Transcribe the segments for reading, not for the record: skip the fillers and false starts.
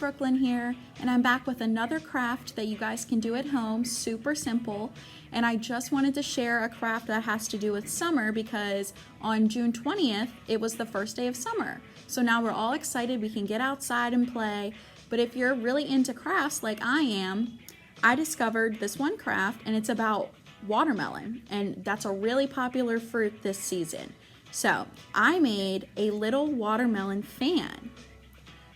Brooklyn here, and I'm back with another craft that you guys can do at home, super simple. And I just wanted to share a craft that has to do with summer because on June 20th, it was the first day of summer. So now we're all excited, we can get outside and play. But if you're really into crafts like I am, I discovered this one craft and it's about watermelon, and that's a really popular fruit this season. So I made a little watermelon fan.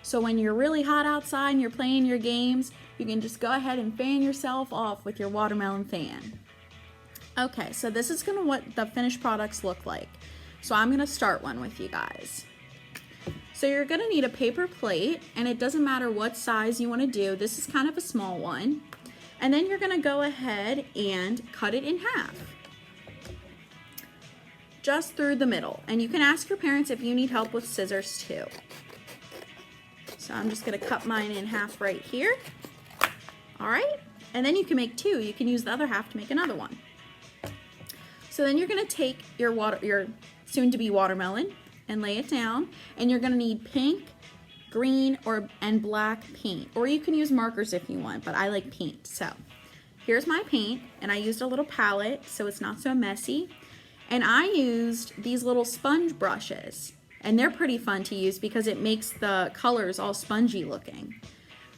So when you're really hot outside and you're playing your games, you can just go ahead and fan yourself off with your watermelon fan. Okay, so this is what the finished products look like. So I'm gonna start one with you guys. So you're gonna need a paper plate, and it doesn't matter what size you wanna do. This is kind of a small one. And then you're gonna go ahead and cut it in half. Just through the middle. And you can ask your parents if you need help with scissors too. So I'm just gonna cut mine in half right here. All right, and then you can make two. You can use the other half to make another one. So then you're gonna take your soon-to-be watermelon and lay it down, and you're gonna need pink, green, and black paint, or you can use markers if you want, but I like paint. So here's my paint, and I used a little palette so it's not so messy. And I used these little sponge brushes, and they're pretty fun to use because it makes the colors all spongy looking.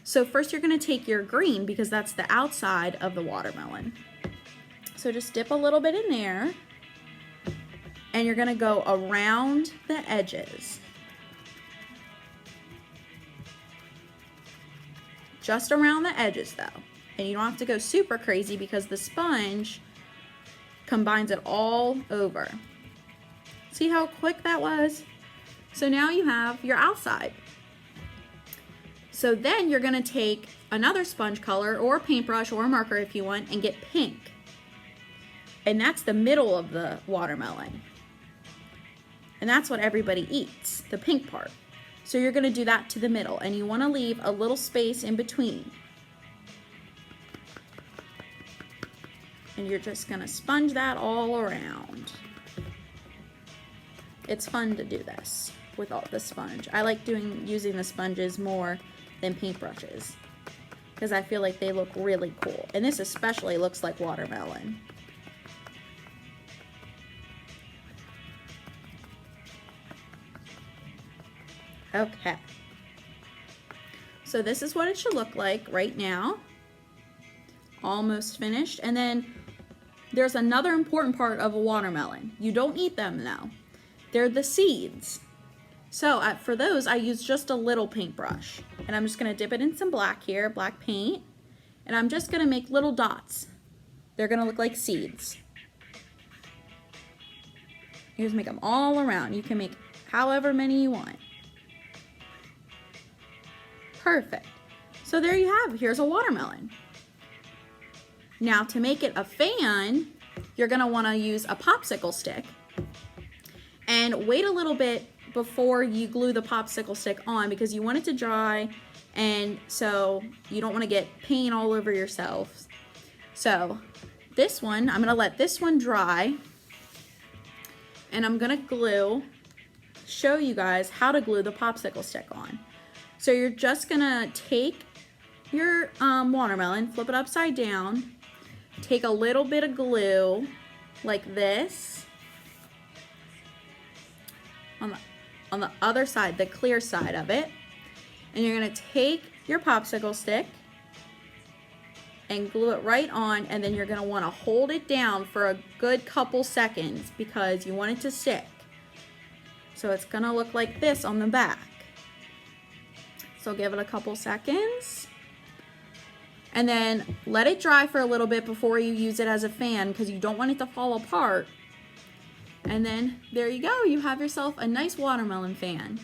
So first you're gonna take your green because that's the outside of the watermelon. So just dip a little bit in there, and you're gonna go around the edges. Just around the edges though. And you don't have to go super crazy because the sponge combines it all over. See how quick that was? So now you have your outside. So then you're gonna take another sponge color or a paintbrush or a marker if you want and get pink. And that's the middle of the watermelon. And that's what everybody eats, the pink part. So you're gonna do that to the middle, and you wanna leave a little space in between. And you're just gonna sponge that all around. It's fun to do this with all the sponge. I like using the sponges more than paintbrushes because I feel like they look really cool. And this especially looks like watermelon. Okay. So this is what it should look like right now. Almost finished. And then there's another important part of a watermelon. You don't eat them though. They're the seeds. So for those, I use just a little paintbrush. And I'm just gonna dip it in some black here, black paint. And I'm just gonna make little dots. They're gonna look like seeds. You just make them all around. You can make however many you want. Perfect. So there you have, here's a watermelon. Now to make it a fan, you're gonna wanna use a popsicle stick and wait a little bit before you glue the popsicle stick on because you want it to dry, and so you don't wanna get paint all over yourself. So this one, I'm gonna let this one dry, and I'm gonna show you guys how to glue the popsicle stick on. So you're just gonna take your watermelon, flip it upside down, take a little bit of glue like this on the other side, the clear side of it, and you're gonna take your popsicle stick and glue it right on, and then you're gonna wanna hold it down for a good couple seconds because you want it to stick. So it's gonna look like this on the back. So give it a couple seconds and then let it dry for a little bit before you use it as a fan because you don't want it to fall apart. And then there you go, you have yourself a nice watermelon fan.